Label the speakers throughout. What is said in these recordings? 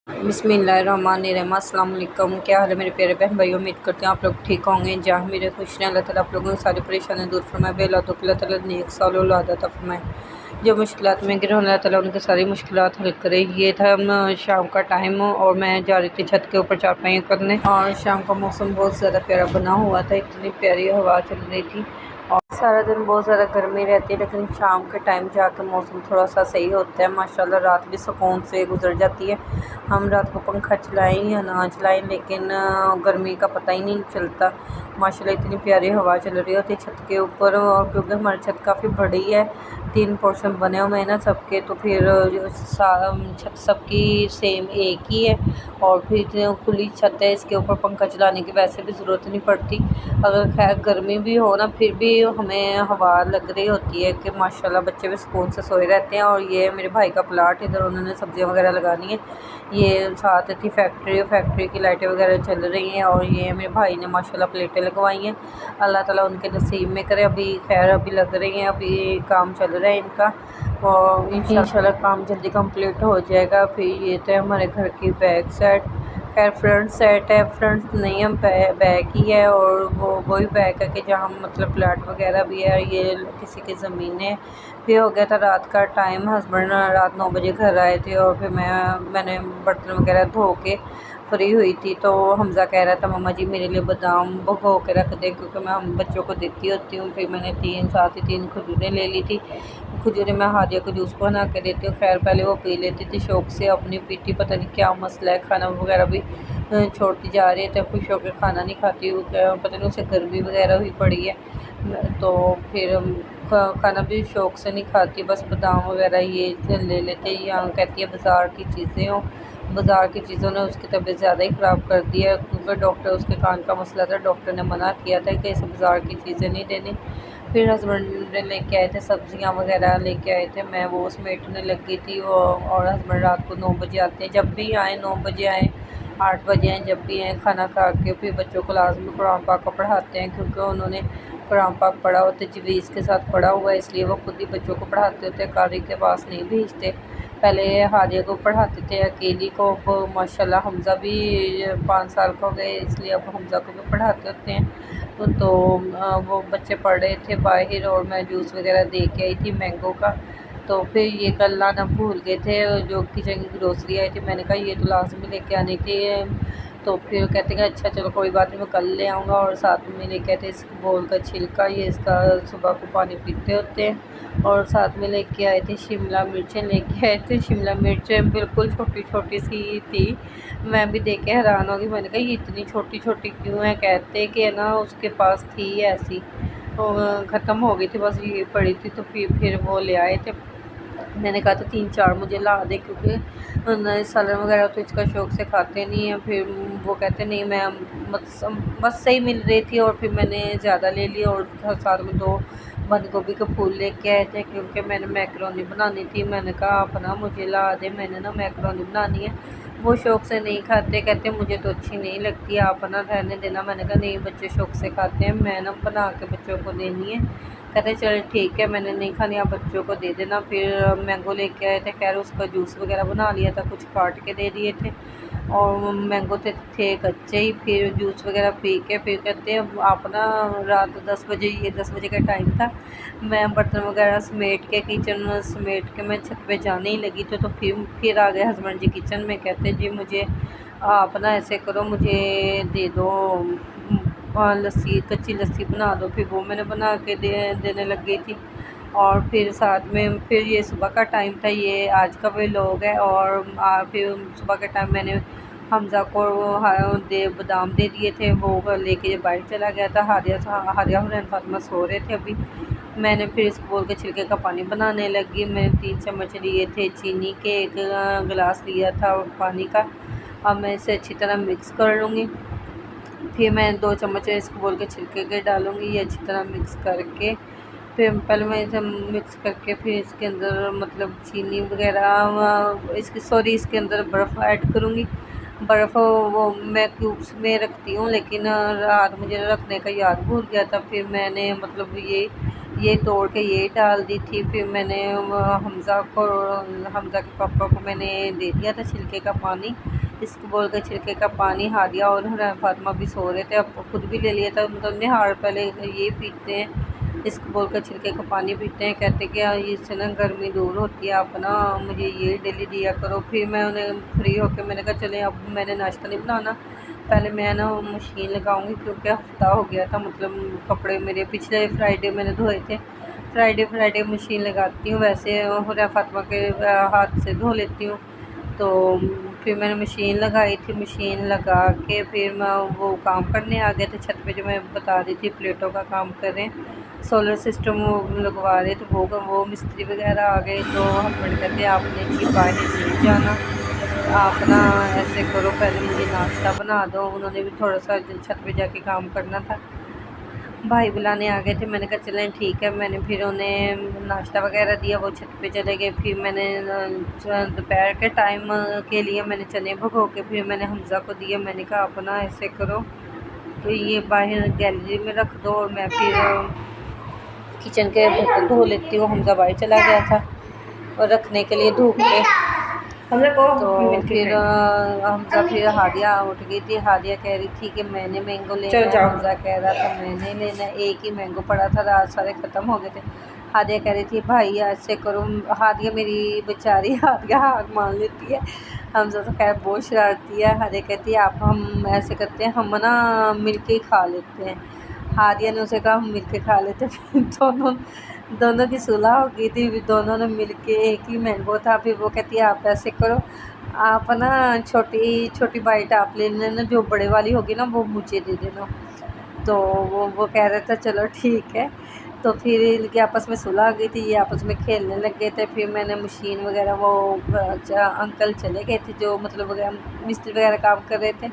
Speaker 1: बिस्मिल्लाहिर्रहमानिर्रहीम। अस्सलाम वालेकुम। क्या हाल है मेरे प्यारे बहन भाई, उम्मीद करते हैं आप लोग ठीक होंगे। जहाँ मेरे खुश हैं अल्लाह ताला आप लोगों की सारी परेशानियां दूर फरमाए। बेला तो अल्लाह ताला नेक साल औलाद अता फरमाए। जो मुश्किलात में गिरे अल्लाह ताला उनकी सारी मुश्किलात हल करे। ये था शाम का टाइम और मैं जा रही थी छत के ऊपर चारपाइयाँ करने, और शाम का मौसम बहुत ज़्यादा प्यारा बना हुआ था, इतनी प्यारी हवा चल रही थी। और सारा दिन बहुत ज़्यादा गर्मी रहती है, लेकिन शाम के टाइम जाकर मौसम थोड़ा सा सही होता है माशाल्लाह। रात भी सुकून से गुजर जाती है। हम रात को पंखा चलाएं या ना चलाएं, लेकिन गर्मी का पता ही नहीं चलता माशाल्लाह। इतनी प्यारी हवा चल रही होती है छत के ऊपर। और क्योंकि हमारी छत काफ़ी बड़ी है, 3 पोर्शन बने हुए हैं ना सबके, तो फिर छत सबकी सेम एक ही है। और फिर इतनी खुली छत है, इसके ऊपर पंखा चलाने की वैसे भी ज़रूरत नहीं पड़ती। अगर खैर गर्मी भी हो ना, फिर भी हमें हवा लग रही होती है कि माशाल्लाह बच्चे भी सुकून से सोए रहते हैं। और ये मेरे भाई का प्लाट, इधर उन्होंने सब्जियां वगैरह लगानी है। ये साथ थी फैक्ट्री की लाइटें वगैरह चल रही हैं, और ये मेरे भाई ने माशाल्लाह प्लेटें लगवाई हैं। अल्लाह ताला उनके नसीब में करे। अभी खैर अभी लग रही हैं, अभी काम चल रहा है इनका, और इंशाल्लाह काम जल्दी कंप्लीट हो जाएगा। फिर ये तो हमारे घर की बैक साइड, खैर फ्रंट साइड है, फ्रंट नहीं हम बैक ही है। और वो वही बैक है कि जहाँ मतलब प्लाट वगैरह भी है, ये किसी की ज़मीन है। फिर हो गया था रात का टाइम, हस्बैंड रात 9 बजे घर आए थे, और फिर मैंने बर्तन वगैरह धो के फ्री हुई थी। तो हमज़ा कह रहा था मम्मा जी मेरे लिए बादाम भिगो के रख दें, क्योंकि मैं हम बच्चों को देती होती हूँ। फिर मैंने साथ ही तीन खजूरें ले ली थी। खजूरें मैं हादिया को जूस बना के देती हूँ, खैर पहले वो पी लेती थी शौक़ से, अपनी पीती, पता नहीं क्या मसला है, खाना वगैरह भी छोड़ती जा रही है, तो खुश होकर खाना नहीं खाती, पता नहीं उसे गर्मी वगैरह हुई पड़ी है। तो फिर खाना भी शौक़ से नहीं खाती, बस बादाम वगैरह ये ले लेते हैं। यहाँ कहती है बाज़ार की चीज़ें हो, बाज़ार की चीज़ों ने उसकी तबीयत ज़्यादा ही ख़राब कर दी है, क्योंकि डॉक्टर, उसके कान का मसला था, डॉक्टर ने मना किया था कि इसे बाज़ार की चीज़ें नहीं देनी। फिर हस्बैंड लेके आए थे सब्जियां वगैरह लेके आए थे, मैं वो समेटने लगी थी। और हस्बैंड रात को 9 बजे आते हैं, जब भी आए 9 बजे आए, 8 बजे आए, जब भी आए खाना खा के फिर बच्चों को लाजमी कुरान पाक को पढ़ाते हैं, क्योंकि उन्होंने कुरान पाक पढ़ा होता है, जवीज़ के साथ पढ़ा हुआ है, इसलिए वो खुद ही बच्चों को पढ़ाते होते हैं, कारी के पास नहीं भेजते। पहले हादिया को पढ़ाते थे, अकेली को। अब माशाल्लाह हमज़ा भी 5 साल का हो गए, इसलिए अब हमज़ा को भी पढ़ाते होते हैं। वो बच्चे पढ़ रहे थे बाहर, और मैं जूस वगैरह दे के आई थी मैंगो का। तो फिर ये कल लाना भूल गए थे, जो किचन की ग्रोसरी आई थी, मैंने कहा ये तो लाजमी लेके आनी थी। तो फिर कहते हैं अच्छा चलो कोई बात नहीं, मैं कल ले आऊँगा। और साथ में लेके आए थे इस बोल का छिलका, ये इसका सुबह को पानी पीते होते हैं। और साथ में लेके आए थे शिमला मिर्चें, लेके आए थे शिमला मिर्चें, बिल्कुल छोटी छोटी सी थी। मैं भी देख के हैरान हो गई, मैंने कहा ये इतनी छोटी छोटी क्यों है। कहते कि है ना उसके पास थी ऐसी, तो ख़त्म हो गई थी, बस ये पड़ी थी, तो फिर वो ले आए थे। मैंने कहा था 3-4 मुझे ला दे, क्योंकि सालन वगैरह तो इसका शौक़ से खाते नहीं है। फिर वो कहते नहीं, मैं बस सही मिल रही थी, और फिर मैंने ज़्यादा ले लिया। और साथ में 2 बंद गोभी के फूल लेके आए थे, क्योंकि मैंने मैकरोनी बनानी थी। मैंने कहा आप ना मुझे ला दे, मैंने ना मैकरोनी बनानी है। वो शौक़ से नहीं खाते, कहते मुझे तो अच्छी नहीं लगती, आप ना रहने देना। मैंने कहा नहीं, बच्चे शौक़ से खाते हैं, मैं ना बना के बच्चों को देनी है। कहते चल ठीक है, मैंने नहीं खानी, आप बच्चों को दे देना। फिर मैंगो लेके आए थे, खैर उसका जूस वगैरह बना लिया था, कुछ काट के दे दिए थे, और मैंगो थे कच्चे ही। फिर जूस वगैरह पी के फिर कहते हैं आप ना रात 10 बजे, ये 10 बजे का टाइम था, मैं बर्तन वगैरह समेट के, किचन समेट के मैं छत पे जाने ही लगी थी। तो फिर आ गए हस्बैंड जी किचन में, कहते जी मुझे आप ना ऐसे करो, मुझे दे दो लस्सी, कच्ची लस्सी बना दो। फिर वो मैंने बना के देने लग गई थी। और फिर साथ में फिर ये सुबह का टाइम था, ये आज का व्लॉग है। और फिर सुबह के टाइम मैंने हमज़ा को बादाम दे दिए थे, वो लेके बाहर चला गया था। हादिया हुरैन फातिमा सो रहे थे अभी। मैंने फिर इसको बोल के छिलके का पानी बनाने लगी। मैंने 3 चम्मच लिए थे चीनी के, 1 गिलास लिया था पानी का। अब मैं इसे अच्छी तरह मिक्स कर लूँगी। फिर मैं 2 चम्मच इसको बोल के छिलके के डालूँगी, ये अच्छी तरह मिक्स करके। फिर पहले मैं इसे मिक्स करके फिर इसके अंदर मतलब चीनी वगैरह इसके अंदर बर्फ़ ऐड करूँगी। बर्फ़ वो मैं क्यूब्स में रखती हूँ, लेकिन रात मुझे रखने का याद भूल गया था। फिर मैंने मतलब ये ये तोड़ के ये डाल दी थी। फिर मैंने हमज़ा के पापा को मैंने दे दिया था छिलके का पानी। इसको बोल के छिलके का पानी हादिया और फातिमा भी सो रहे थे, अब खुद भी ले लिया था। मतलब निहार पहले ये पीते हैं, इसको बोल कर छिलके का पानी पीते हैं। कहते कि इससे ना गर्मी दूर होती है, आप ना मुझे ये डेली दिया करो। फिर मैं उन्हें फ्री होकर मैंने कहा चलें, अब मैंने नाश्ता नहीं बनाना, पहले मैं ना मशीन लगाऊंगी, क्योंकि हफ्ता हो गया था। मतलब कपड़े मेरे पिछले फ्राइडे मैंने धोए थे। फ्राइडे मशीन लगाती हूँ, वैसे हुरैया फातिमा के हाथ से धो लेती हूँ। तो फिर मैंने मशीन लगाई थी। मशीन लगा के फिर मैं वो काम करने आ गए थे छत पे, जो मैं बता रही थी प्लेटों का काम कर रहे हैं, सोलर सिस्टम लगवा रहे। तो वो मिस्त्री वगैरह आ गए। तो हस्बैंड कहते आपने कि बाहर नहीं जाना, आप ना ऐसे करो, पहले मुझे नाश्ता बना दो। उन्होंने भी थोड़ा सा छत पे जाके काम करना था, भाई बुलाने आ गए थे। मैंने कहा चलें ठीक है। मैंने फिर उन्हें नाश्ता वगैरह दिया, वो छत पे चले गए। फिर मैंने दोपहर के टाइम के लिए मैंने चने भगो के फिर मैंने हमज़ा को दिया। मैंने कहा अपना ऐसे करो तो ये बाहर गैलरी में रख दो, और मैं फिर किचन के बर्तन धो लेती हूँ। हमज़ा बाहर चला गया था और रखने के लिए धूप में। तो फिर हमज़ा फिर हादिया उठ गई थी। हादिया कह रही थी कि मैंने मैंगो लेना है। हमज़ा कह रहा था मैंने लेना, एक ही मैंगो पड़ा था, रात सारे ख़त्म हो गए थे। हादिया कह रही थी भाई ऐसे करो। हादिया मेरी बेचारी हादिया हार मान लेती है। हमज़ा तो खैर बहुत शरारती है। हादिया कहती है आप हम ऐसे करते हैं, हम ना मिल के ही खा लेते हैं। हादिया ने उसे कहा हम मिल के खा लेते। फिर दोनों की सुलह हो गई थी। फिर दोनों ने मिल के एक ही मैंगो था। फिर वो कहती है आप ऐसे करो, आप ना छोटी छोटी बाइट आप ले लेना, जो बड़े वाली होगी ना वो मुझे दे देना। तो वो कह रहा था चलो ठीक है। तो फिर इनकी आपस में सुलह आ गई थी, ये आपस में खेलने लग गए थे। फिर मैंने मशीन वगैरह वो अंकल चले गए थे जो मतलब मिस्त्री वगैरह काम कर रहे थे,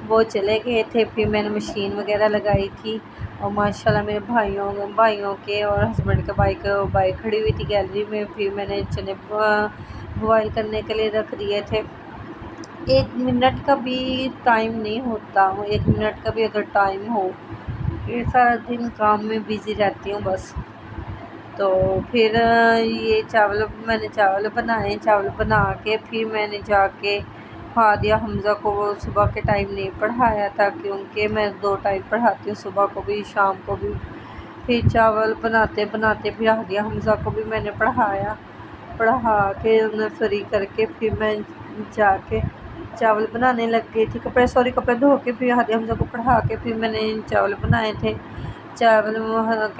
Speaker 1: वो चले गए थे। फिर मैंने मशीन वगैरह लगाई थी। और माशाल्लाह मेरे भाइयों के और हस्बैंड के बाइक खड़ी हुई थी गैलरी में। फिर मैंने चने बॉयल करने के लिए रख दिए थे। 1 मिनट का भी टाइम नहीं होता, 1 मिनट का भी अगर टाइम हो, ये सारा दिन काम में बिज़ी रहती हूँ बस। तो फिर ये मैंने चावल बनाए। चावल बना के फिर मैंने जाके हादिया हमज़ा को वो सुबह के टाइम नहीं पढ़ाया था, क्योंकि मैं 2 टाइम पढ़ाती हूँ, सुबह को भी शाम को भी। फिर चावल बनाते बनाते फिर हादिया हमज़ा को भी मैंने पढ़ा के उन्हें फ्री करके फिर मैं जाके चावल बनाने लग गई थी। कपड़े धो के फिर हादिया हमज़ा को पढ़ा के फिर मैंने चावल बनाए थे। चावल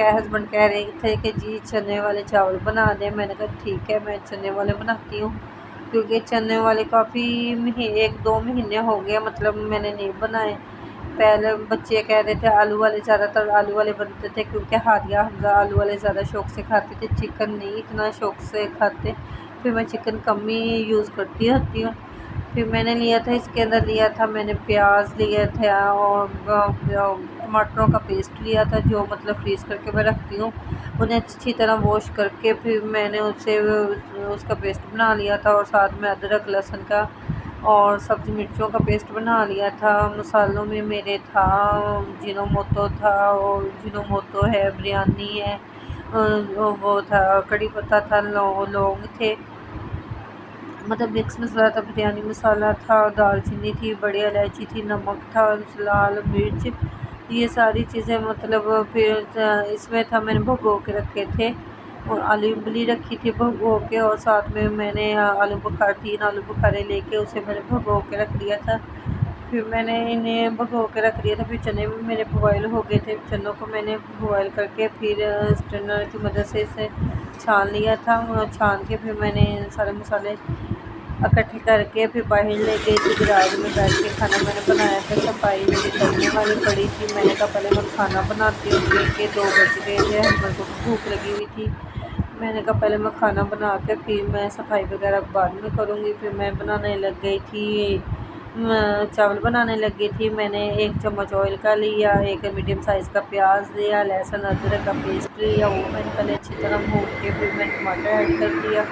Speaker 1: हस्बैंड कह रहे थे कि जी चने वाले चावल बना दें। मैंने कहा ठीक है मैं चने वाले बनाती हूँ, क्योंकि चने वाले काफ़ी 1-2 महीने हो गए मतलब मैंने नहीं बनाए। पहले बच्चे कह रहे थे आलू वाले, ज़्यादातर आलू वाले बनते थे, क्योंकि हादिया हमज़ा आलू वाले ज़्यादा शौक़ से खाते थे, चिकन नहीं इतना शौक़ से खाते। फिर मैं चिकन कम ही यूज़ करती रहती हूँ। फिर मैंने लिया था, इसके अंदर लिया था मैंने प्याज लिया था और टमाटरों का पेस्ट लिया था, जो मतलब फ्रीज़ करके मैं रखती हूँ। उन्हें अच्छी तरह वॉश करके फिर मैंने उसका पेस्ट बना लिया था, और साथ में अदरक लहसुन का और सब्ज़ी मिर्चों का पेस्ट बना लिया था। मसालों में मेरे था जिनोमोटो था, और जिनोमोटो है, बिरयानी है, वो था कड़ी पत्ता था, लौंग थे, मतलब मिक्स मसाला था, बिरयानी मसाला था, दालचीनी थी, बड़ी इलायची थी, नमक था, लाल मिर्च, ये सारी चीज़ें मतलब। फिर इसमें था मैंने भगो के रखे थे, और आलू उबली रखी थी भगो के, और साथ में मैंने 3 आलू बुखारे लेके उसे मैंने भगो के रख दिया था। फिर मैंने इन्हें भगो के रख दिया था। फिर चने भी मेरे बॉयल हो गए थे, चनों को मैंने बॉयल करके फिर स्ट्रेनर की मदद से इसे छान लिया था, और छान के फिर मैंने सारे मसाले इकट्ठे करके फिर बाहर ले गई थी। गैराज में बैठ के खाना मैंने बनाया था, सफाई मेरी करने वाली पड़ी थी। मैंने कहा पहले मैं खाना बनाती हूँ, क्योंकि 2 बज गए थे, हस्बैंड को भूख लगी हुई थी। मैंने कहा पहले मैं खाना बना के फिर मैं सफाई वगैरह बाद में करूँगी। फिर मैं बनाने लग गई थी, चावल बनाने लग गई थी। मैंने 1 चम्मच ऑयल का लिया, 1 मीडियम साइज़ का प्याज लिया, लहसुन अदरक का पेस्ट लिया, वो मैंने पहले अच्छी तरह भून के फिर मैंने टमाटर ऐड कर दिया।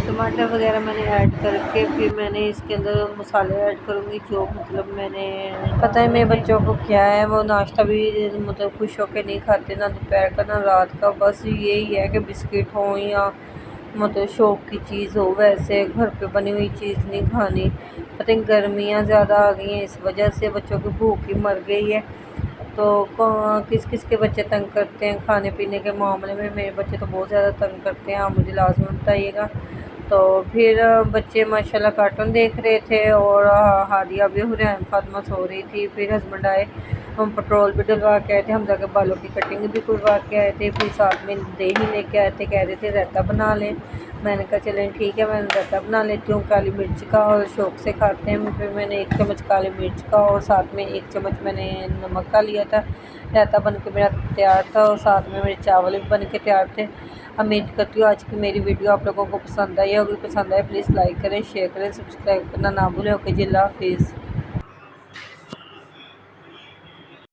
Speaker 1: टमाटर वगैरह मैंने ऐड करके फिर मैंने इसके अंदर मसाले ऐड करूँगी, जो मतलब मैंने पता है मेरे बच्चों को क्या है, वो नाश्ता भी मतलब खुश होकर नहीं खाते, ना दोपहर का ना रात का। बस यही है कि बिस्किट हो या मतलब शौक की चीज़ हो, वैसे घर पे बनी हुई चीज़ नहीं खानी। पता है गर्मियाँ ज़्यादा आ गई हैं, इस वजह से बच्चों की भूख ही मर गई है। तो किस किस के बच्चे तंग करते हैं खाने पीने के मामले में? मेरे बच्चे तो बहुत ज़्यादा तंग करते हैं, आप मुझे लाजमी बताइएगा। तो फिर बच्चे माशाल्लाह कार्टून देख रहे थे और हादिया भी हुरैन फातिमा सो रही थी। फिर हस्बैंड आए, हम पेट्रोल भी डलवा के आए थे, हम जाके बालों की कटिंग भी करवा के आए थे। फिर साथ में दही लेके आए थे, कह रहे थे रायता बना लें। मैंने कहा चलें ठीक है, मैं रायता बना लेती हूँ काली मिर्च का, और शौक से खाते हैं। फिर मैंने 1 चम्मच काली मिर्च का और साथ में 1 चम्मच मैंने नमक का लिया था। रायता बन के मेरा तैयार था और साथ में मेरे चावल भी बन के तैयार थे। उम्मीद करती हूँ आज की मेरी वीडियो आप लोगों को पसंद आई होगी। पसंद आए प्लीज़ लाइक करें, शेयर करें, सब्सक्राइब करना ना भूलें। ओके जी, अल्लाह हाफिज़।